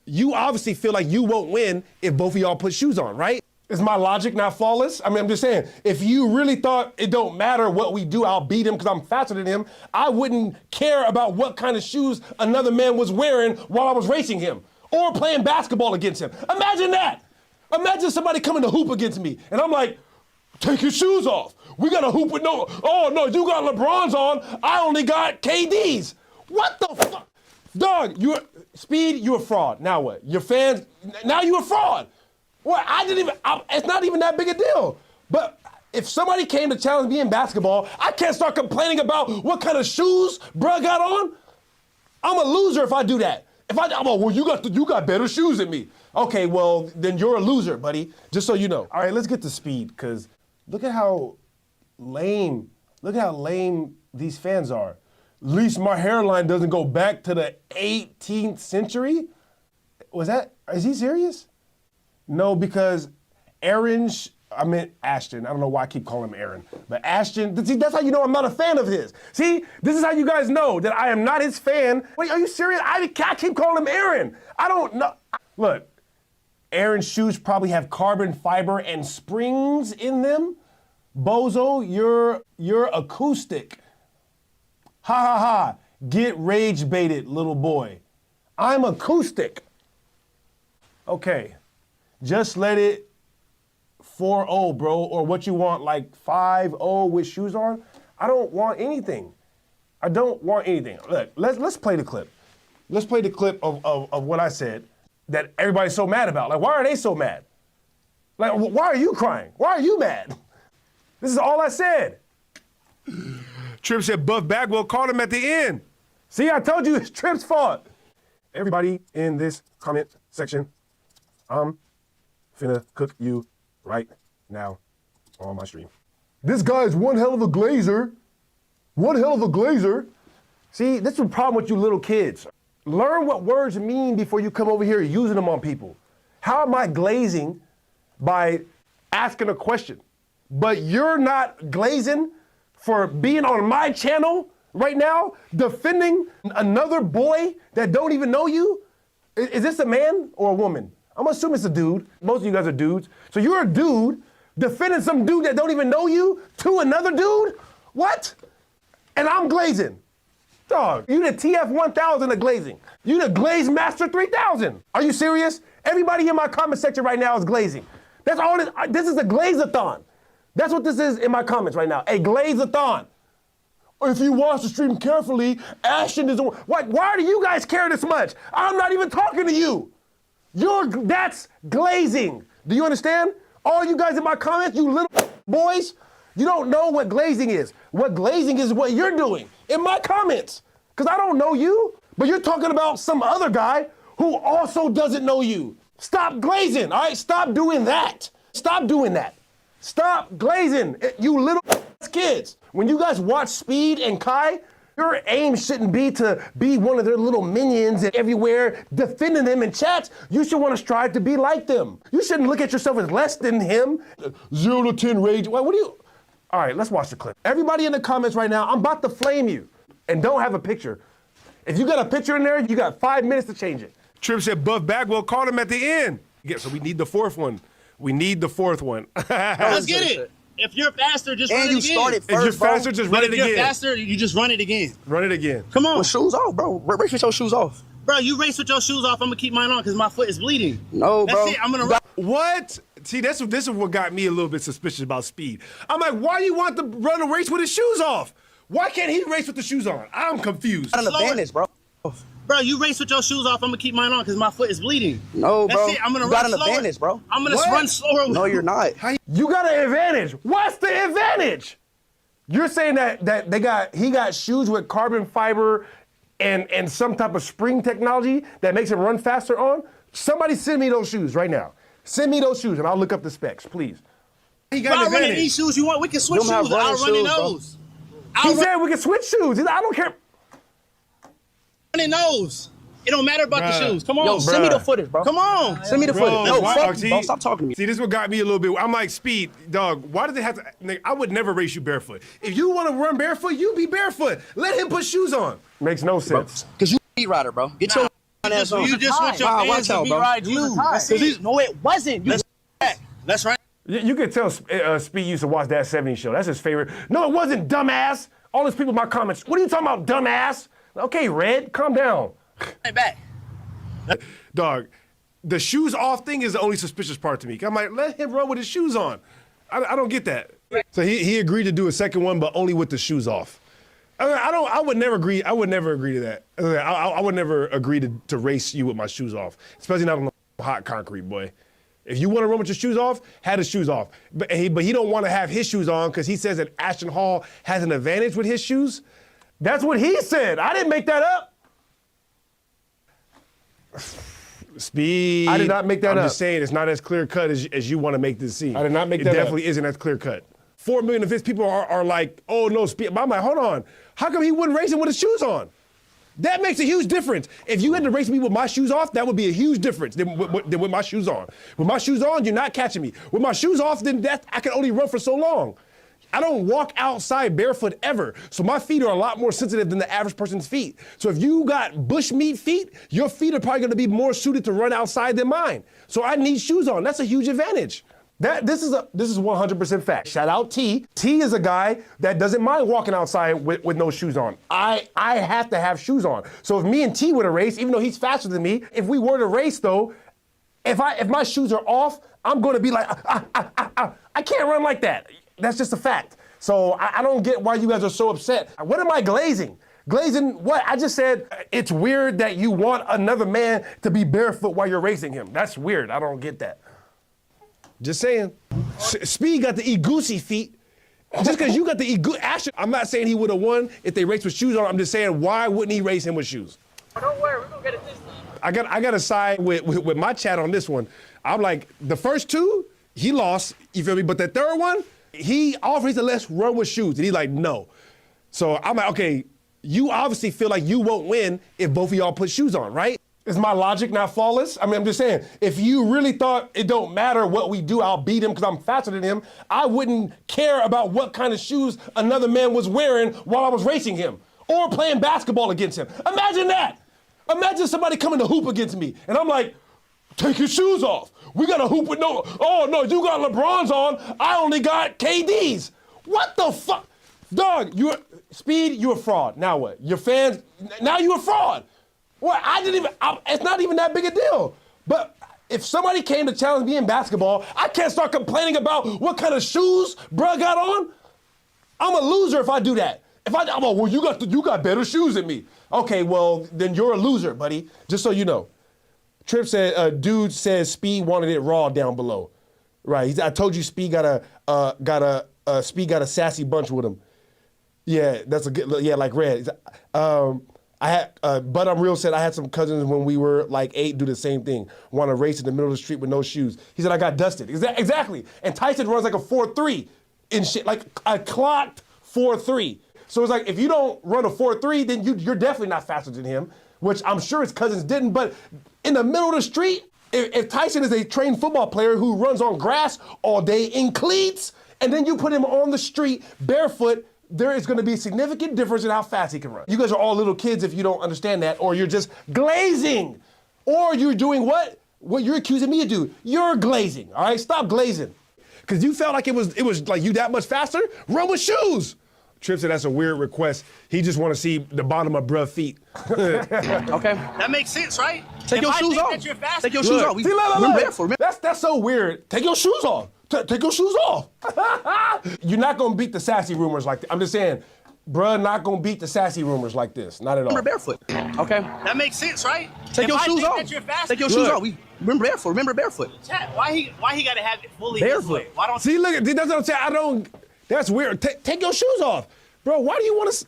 you obviously feel like you won't win if both of y'all put shoes on, right? Is my logic not flawless? I mean, I'm just saying, if you really thought it don't matter what we do, I'll beat him because I'm faster than him, I wouldn't care about what kind of shoes another man was wearing while I was racing him or playing basketball against him. Imagine that. Imagine somebody coming to hoop against me and I'm like, take your shoes off. We got to hoop with no, oh no, you got LeBrons on, I only got KDs. What the fuck? Dog, Speed, you're a fraud. Now what? Your fans, now you're a fraud. Well, it's not even that big a deal. But if somebody came to challenge me in basketball, I can't start complaining about what kind of shoes bruh got on. I'm a loser if I do that. Well, you got better shoes than me. Okay, well, then you're a loser, buddy, just so you know. All right, let's get to Speed, because look at how lame these fans are. At least my hairline doesn't go back to the 18th century. Is he serious? No, because Ashton, I don't know why I keep calling him Aaron, but Ashton, see, that's how you know I'm not a fan of his. See, this is how you guys know that I am not his fan. Wait, are you serious? I keep calling him Aaron. I don't know. Look, Aaron's shoes probably have carbon fiber and springs in them. Bozo, you're acoustic. Ha ha ha, get rage baited, little boy. I'm acoustic. Okay. Just let it 4-0, bro, or what you want, like 5-0 with shoes on. I don't want anything. I don't want anything. Look, let's play the clip. Let's play the clip of what I said that everybody's so mad about. Like, why are they so mad? Like, why are you crying? Why are you mad? This is all I said. Tripp said Buff Bagwell called him at the end. See, I told you it's Tripp's fault. Everybody in this comment section, I'm finna cook you right now on my stream. This guy is one hell of a glazer. One hell of a glazer. See, this is the problem with you little kids. Learn what words mean before you come over here using them on people. How am I glazing by asking a question? But you're not glazing for being on my channel right now, defending another boy that don't even know you? Is this a man or a woman? I'm assuming it's a dude. Most of you guys are dudes. So you're a dude defending some dude that don't even know you to another dude? What? And I'm glazing. Dog, you the TF1000 of glazing. You the Glaze Master 3000. Are you serious? Everybody in my comment section right now is glazing. That's all this is a glaze-a-thon. That's what this is in my comments right now, a glaze-a-thon. If you watch the stream carefully, Ashton is the one. Why do you guys care this much? I'm not even talking to you. That's glazing. Do you understand? All you guys in my comments, you little boys, you don't know what glazing is. What glazing is what you're doing in my comments. Because I don't know you, but you're talking about some other guy who also doesn't know you. Stop glazing, all right? Stop doing that. Stop doing that. Stop glazing, you little kids. When you guys watch Speed and Kai, your aim shouldn't be to be one of their little minions and everywhere defending them in chats. You should want to strive to be like them. You shouldn't look at yourself as less than him. 0 to 10 rage. What do you? All right, let's watch the clip. Everybody in the comments right now, I'm about to flame you and don't have a picture. If you got a picture in there, you got 5 minutes to change it. Tripp said Buff Bagwell called him at the end. Yeah, so we need the fourth one. We need the fourth one. Let's get it. If you're faster, just run it again. Started first, if you're faster, just run it again. If you're faster, you just run it again. Run it again. Come on. With shoes off, bro. Race with your shoes off. Bro, you race with your shoes off. I'm going to keep mine on because my foot is bleeding. No, bro. That's it. I'm going to run. What? See, this is what got me a little bit suspicious about Speed. I'm like, why do you want to run a race with his shoes off? Why can't he race with the shoes on? I'm confused. Got an advantage, bro. Bro, you race with your shoes off. I'm going to keep mine on because my foot is bleeding. No, bro. That's it. I'm going to run run slower. Got an advantage, bro. I'm going to run slower. No, you're not. You got an advantage. What's the advantage? You're saying that he got shoes with carbon fiber and some type of spring technology that makes him run faster on? Somebody send me those shoes right now. Send me those shoes and I'll look up the specs, please. He got an advantage. These shoes you want, we can switch shoes. I'll run in those. He said we can switch shoes. I don't care. Run in those. It don't matter about the shoes. Come on. Yo, send me the footage, bro. Come on. Send me the footage. No, fuck see, bro. Stop talking to me. See, this is what got me a little bit. I'm like, Speed, dog, why does it have to? I would never race you barefoot. If you want to run barefoot, you be barefoot. Let him put shoes on. Makes no sense. Because you a speed rider, bro. Get your You just with your Wow, fans watch out, to bro. ride you. That's it. No, it wasn't. That's right. You could tell Speed used to watch that 70s show. That's his favorite. No, it wasn't, dumbass. All those people in my comments, what are you talking about, dumbass? Okay, Red, calm down. Back. Dog, the shoes off thing is the only suspicious part to me. I'm like, let him run with his shoes on. I don't get that. So he agreed to do a second one, but only with the shoes off. I would never agree. I would never agree to that. I would never agree to race you with my shoes off, especially not on the hot concrete, boy. If you want to run with your shoes off, have the shoes off. But he don't want to have his shoes on because he says that Ashton Hall has an advantage with his shoes. That's what he said. I didn't make that up. Speed. I did not make that up. I'm just saying it's not as clear cut as you want to make this seem. I did not make that up. It definitely isn't as clear cut. 4 million of his people are like, oh no, Speed. But I'm like, hold on. How come he wouldn't race him with his shoes on? That makes a huge difference. If you had to race me with my shoes off, that would be a huge difference than with my shoes on. With my shoes on, you're not catching me. With my shoes off, then I can only run for so long. I don't walk outside barefoot ever, so my feet are a lot more sensitive than the average person's feet. So if you got bushmeat feet, your feet are probably gonna be more suited to run outside than mine. So I need shoes on. That's a huge advantage. This is 100% fact. Shout out T. T is a guy that doesn't mind walking outside with no shoes on. I have to have shoes on. So if me and T were to race, even though he's faster than me, if we were to race though, if my shoes are off, I'm gonna be like, I can't run like that. That's just a fact. So I don't get why you guys are so upset. What am I glazing? Glazing what? I just said it's weird that you want another man to be barefoot while you're racing him. That's weird. I don't get that. Just saying. Speed got the goosey feet. Just because you got the Ashton, I'm not saying he would have won if they raced with shoes on. I'm just saying, why wouldn't he race him with shoes? Don't worry, we're gonna get it this time. I got to side with my chat on this one. I'm like, the first two, he lost, you feel me? But the third one, he offered to let's run with shoes. And he's like, no. So I'm like, okay, you obviously feel like you won't win if both of y'all put shoes on, right? Is my logic not flawless? I mean, I'm just saying, if you really thought it don't matter what we do, I'll beat him because I'm faster than him, I wouldn't care about what kind of shoes another man was wearing while I was racing him or playing basketball against him. Imagine that. Imagine somebody coming to hoop against me and I'm like, take your shoes off. We got to hoop with oh no, you got LeBron's on, I only got KD's. What the fuck? Dog, Speed, you're a fraud. Now what? Your fans, now you're a fraud. Well, it's not even that big a deal. But if somebody came to challenge me in basketball, I can't start complaining about what kind of shoes bruh got on. I'm a loser if I do that. Well, you got better shoes than me. Okay, well, then you're a loser, buddy, just so you know. Trip said, dude says Speed wanted it raw down below. Right, I told you Speed got a sassy bunch with him. Yeah, that's a good, yeah, like Red. But I'm real said I had some cousins when we were like 8 do the same thing. Want to race in the middle of the street with no shoes. He said I got dusted. Exactly. And Tyson runs like a 4.3 and shit. Like I clocked 4.3. So it's like if you don't run a 4.3, then you're definitely not faster than him, which I'm sure his cousins didn't. But in the middle of the street, if Tyson is a trained football player who runs on grass all day in cleats, and then you put him on the street barefoot, there is going to be a significant difference in how fast he can run. You guys are all little kids if you don't understand that, or you're just glazing, or you're doing what you're accusing me to do. You're glazing, all right? Stop glazing. Because you felt like it was like you that much faster? Run with shoes. Trip said that's a weird request. He just want to see the bottom of bruh feet. Okay. That makes sense, right? Take your shoes off. Take your shoes off. That's so weird. Take your shoes off. Take your shoes off. You're not gonna beat the sassy rumors like that. I'm just saying, bruh, not gonna beat the sassy rumors like this. Not at all. Remember barefoot. Okay. That makes sense, right? Take your shoes off. Take your shoes off. Remember barefoot. Remember barefoot. Chat, why he gotta have it fully barefoot? This way? Why don't see? Look, that's what I'm saying. That's weird. Take your shoes off, bro. Why do you want to?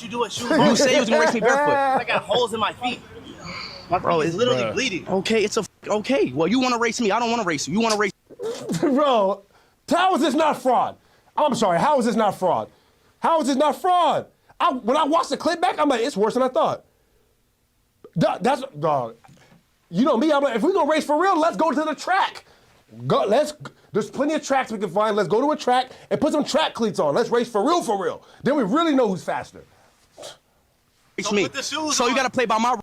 You do it shoes You off. say you was gonna race me barefoot. I got holes in my feet. My feet is literally bleeding. Okay, okay. Well, you want to race me. I don't want to race you. You want to race. Bro, how is this not fraud? I'm sorry, how is this not fraud? How is this not fraud? When I watched the clip back, I'm like, it's worse than I thought. That's, dog, you know me, I'm like, if we're gonna race for real, let's go to the track. There's plenty of tracks we can find. Let's go to a track and put some track cleats on. Let's race for real, for real. Then we really know who's faster. It's me. Put the shoes so on. You gotta play by my rules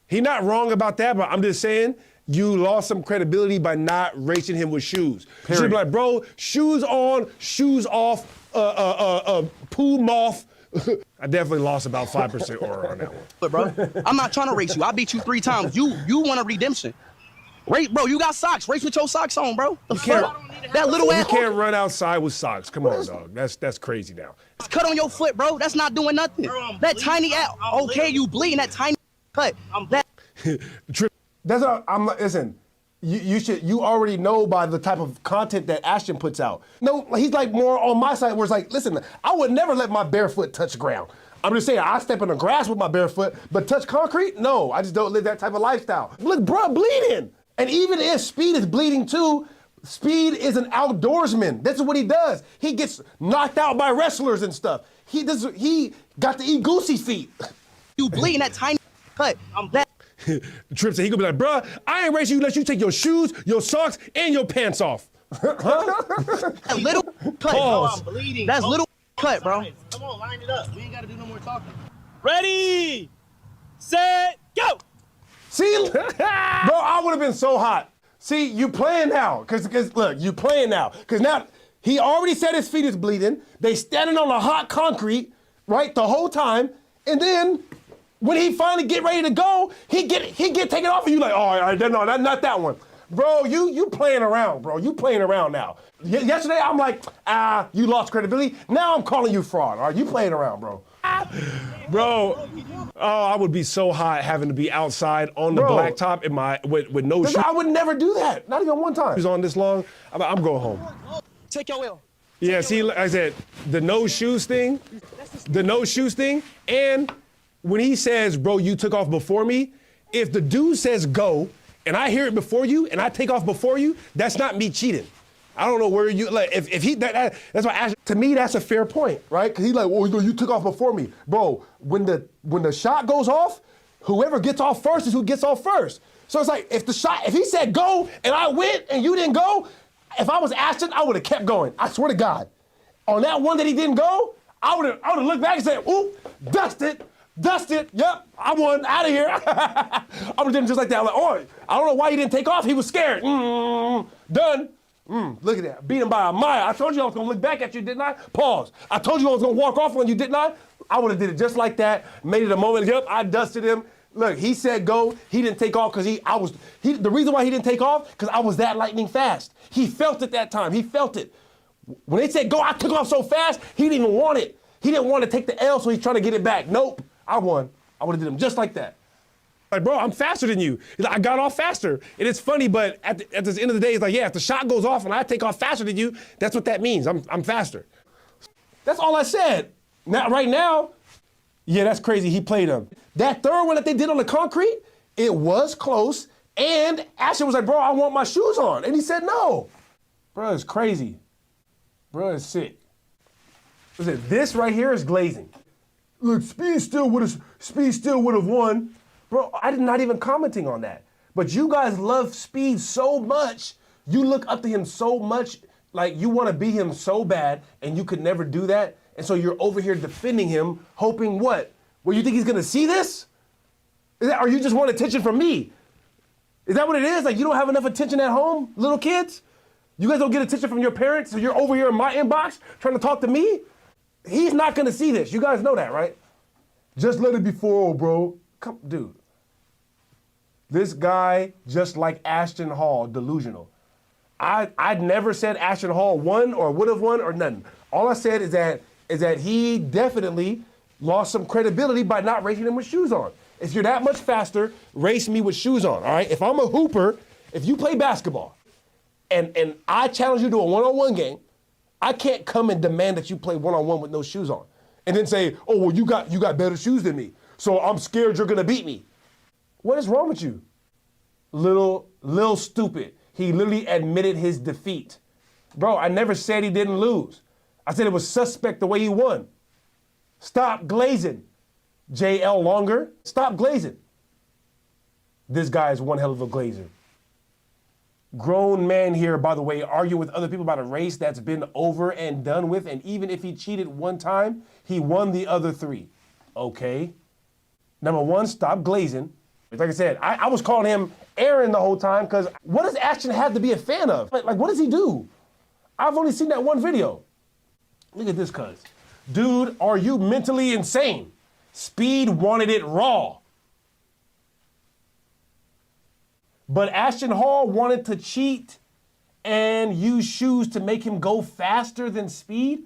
He not wrong about that, but I'm just saying you lost some credibility by not racing him with shoes. You should be like, bro, shoes on, shoes off, poo moth. I definitely lost about 5% aura on that one. But bro, I'm not trying to race you. I beat you 3 times. You want a redemption. Race, bro, you got socks. Race with your socks on, bro. That little ass. You can't run outside with socks. Come on, dog. That's crazy now. It's cut on your foot, bro. That's not doing nothing. Bro, that tiny ass. Okay, you bleeding. That tiny cut. That's what listen. You already know by the type of content that Ashton puts out. No, he's like more on my side where it's like, listen, I would never let my bare foot touch ground. I'm just saying, I step in the grass with my bare foot, but touch concrete? No, I just don't live that type of lifestyle. Look, bro, bleeding. And even if Speed is bleeding too, Speed is an outdoorsman. This is what he does. He gets knocked out by wrestlers and stuff. He got to eat goosey feet. You bleeding that tiny cut. Trip said he gonna be like, bruh, I ain't racing you unless you take your shoes, your socks, and your pants off. That little cut. Pause. I'm bleeding. That's little cut, bro. Come on, line it up. We ain't got to do no more talking. Ready, set, go. See, bro, I would have been so hot. See, you playing now, cause look, you playing now, cause now he already said his feet is bleeding. They standing on the hot concrete, right, the whole time, and then when he finally get ready to go, he get taken off, and you like, oh, all right, no, not that one, bro. You playing around, bro. You playing around now. Yesterday I'm like, you lost credibility. Now I'm calling you fraud. All right, you playing around, bro. Bro, oh, I would be so hot having to be outside on the blacktop in with no shoes. I would never do that. Not even one time. He's on this long. I'm going home. Take your L. Yeah, see, like I said, the no shoes thing, and when he says, bro, you took off before me, if the dude says go, and I hear it before you, and I take off before you, that's not me cheating. I don't know where you, like, if he, that's why Ashton, to me, that's a fair point, right? Because he's like, well, you took off before me. Bro, when the shot goes off, whoever gets off first is who gets off first. So it's like, if he said go, and I went, and you didn't go, if I was Ashton, I would have kept going. I swear to God. On that one that he didn't go, I would have looked back and said, ooh, dust it, yep, I won, out of here. I would have done just like that. I'm like, oh, I don't know why he didn't take off. He was scared. Done. Look at that, beat him by a mile. I told you I was gonna look back at you, didn't I? Pause. I told you I was gonna walk off on you, didn't I? I would have did it just like that, made it a moment. Yep, I dusted him. Look, he said go, he didn't take off because the reason why he didn't take off, because I was that lightning fast. He felt it that time, he felt it. When they said go, I took off so fast, he didn't even want it. He didn't want to take the L, so he's trying to get it back. Nope, I won. I would have did him just like that. Like, bro, I'm faster than you. I got off faster. And it's funny, but at the end of the day, it's like, yeah, if the shot goes off and I take off faster than you, that's what that means. I'm faster. That's all I said. Now, right now, yeah, that's crazy. He played him. That third one that they did on the concrete, it was close. And Ashton was like, bro, I want my shoes on. And he said no. Bro, it's crazy. Bro, it's sick. Listen, this right here is glazing. Look, Speed still would have won. Bro, I'm not even commenting on that. But you guys love Speed so much, you look up to him so much, like you want to be him so bad, and you could never do that. And so you're over here defending him, hoping what? Well, you think he's gonna see this? Or you just want attention from me? Is that what it is? Like you don't have enough attention at home, little kids? You guys don't get attention from your parents, so you're over here in my inbox trying to talk to me? He's not gonna see this. You guys know that, right? Just let it be 4-0, bro. Come, dude. This guy, just like Ashton Hall, delusional. I'd never said Ashton Hall won or would have won or nothing. All I said is that he definitely lost some credibility by not racing him with shoes on. If you're that much faster, race me with shoes on, all right? If I'm a hooper, if you play basketball, and I challenge you to a one-on-one game, I can't come and demand that you play one-on-one with no shoes on. And then say, oh, well, you got better shoes than me, so I'm scared you're gonna beat me. What is wrong with you? Little stupid. He literally admitted his defeat. Bro, I never said he didn't lose. I said it was suspect the way he won. Stop glazing. JL Longer, stop glazing. This guy is one hell of a glazer. Grown man here, by the way, arguing with other people about a race that's been over and done with, and even if he cheated one time, he won the other 3. Okay. Number 1, stop glazing. Like I said, I was calling him Aaron the whole time because what does Ashton have to be a fan of? Like, what does he do? I've only seen that one video. Look at this cuz. Dude, are you mentally insane? Speed wanted it raw. But Ashton Hall wanted to cheat and use shoes to make him go faster than Speed?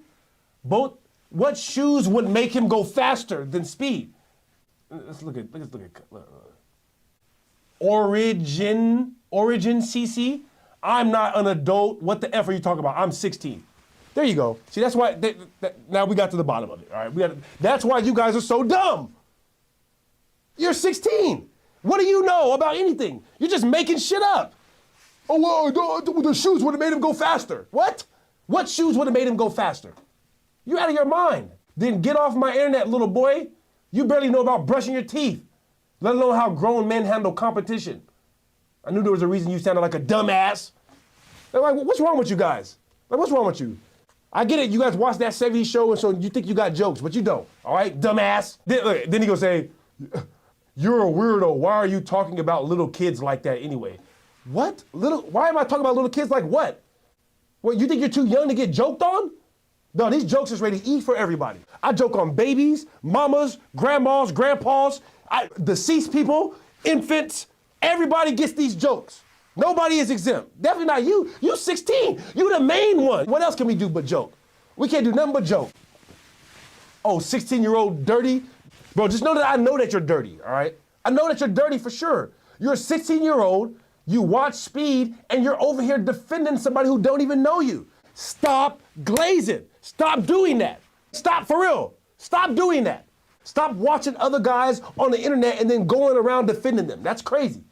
What shoes would make him go faster than Speed? Let's look at Origin CC. I'm not an adult. What the F are you talking about? I'm 16. There you go. See, that's why, now we got to the bottom of it, all right? That's why you guys are so dumb. You're 16. What do you know about anything? You're just making shit up. Oh, well, the shoes would have made him go faster. What? What shoes would have made him go faster? You're out of your mind. Then get off my internet, little boy. You barely know about brushing your teeth, let alone how grown men handle competition. I knew there was a reason you sounded like a dumbass. They're like, what's wrong with you guys? Like, what's wrong with you? I get it, you guys watch that 70s show and so you think you got jokes, but you don't, all right, dumbass? Then he gonna say, you're a weirdo, why are you talking about little kids like that anyway? What? Why am I talking about little kids like what? What, you think you're too young to get joked on? No, these jokes is ready to eat for everybody. I joke on babies, mamas, grandmas, grandpas, deceased people, infants. Everybody gets these jokes. Nobody is exempt. Definitely not you. You 16. You the main one. What else can we do but joke? We can't do nothing but joke. Oh, 16-year-old dirty? Bro, just know that I know that you're dirty, all right? I know that you're dirty for sure. You're a 16-year-old, you watch Speed, and you're over here defending somebody who don't even know you. Stop glazing. Stop doing that. Stop for real. Stop doing that. Stop watching other guys on the internet and then going around defending them. That's crazy.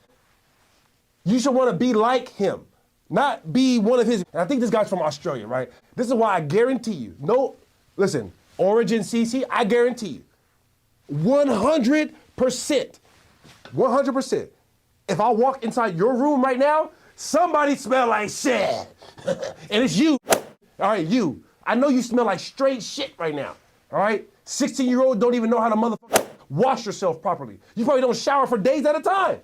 You should want to be like him, not be one of his. And I think this guy's from Australia, right? This is why I guarantee you. No, listen, Origin CC, I guarantee you, 100%, 100%. If I walk inside your room right now, somebody smell like shit. And it's you. All right, you. I know you smell like straight shit right now. All right? 16-year-old don't even know how to motherfucker wash yourself properly. You probably don't shower for days at a time.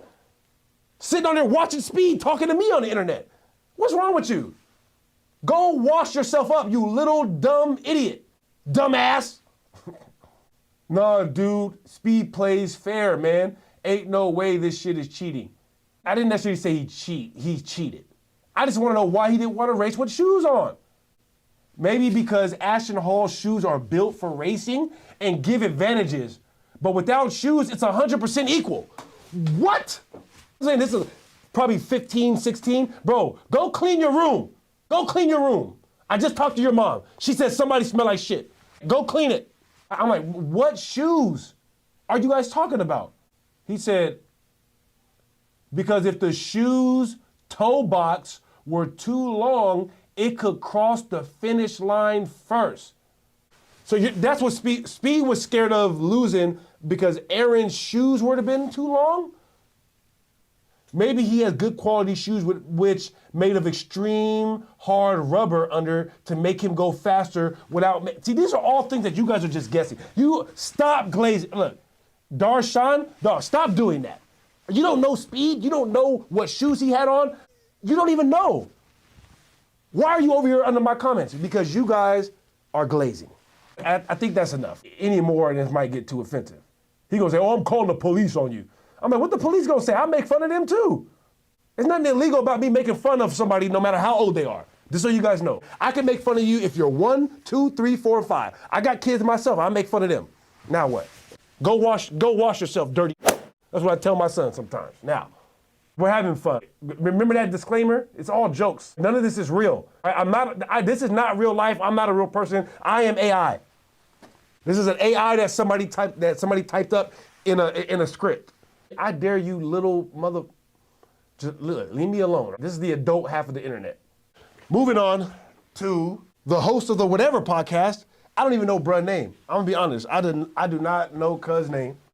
Sitting on there watching Speed, talking to me on the internet. What's wrong with you? Go wash yourself up, you little dumb idiot. Dumbass. Nah, dude, Speed plays fair, man. Ain't no way this shit is cheating. I didn't necessarily say he cheated. I just want to know why he didn't want to race with shoes on. Maybe because Ashton Hall's shoes are built for racing and give advantages. But without shoes, it's 100% equal. What? I'm saying this is probably 15, 16. Bro, go clean your room. Go clean your room. I just talked to your mom. She said somebody smell like shit. Go clean it. I'm like, what shoes are you guys talking about? He said, because if the shoes toe box were too long, it could cross the finish line first. So that's what Speed was scared of losing because Aaron's shoes would have been too long? Maybe he has good quality shoes which made of extreme hard rubber under to make him go faster without, see, these are all things that you guys are just guessing. You stop glazing. Look, Darshan, stop doing that. You don't know Speed. You don't know what shoes he had on. You don't even know. Why are you over here under my comments? Because you guys are glazing. I think that's enough. Any more and this might get too offensive. He gonna say, oh, I'm calling the police on you. I'm like, what the police gonna say? I make fun of them too. There's nothing illegal about me making fun of somebody no matter how old they are. Just so you guys know. I can make fun of you if you're 1, 2, 3, 4, 5. I got kids myself, I make fun of them. Now what? Go wash yourself, dirty. That's what I tell my son sometimes. Now, we're having fun. Remember that disclaimer? It's all jokes. None of this is real. This is not real life. I'm not a real person. I am AI. This is an AI that somebody typed up in a script. I dare you, little mother. Just leave me alone. This is the adult half of the internet. Moving on to the host of the Whatever podcast. I don't even know bruh's name. I'm gonna be honest. I do not know cuz name.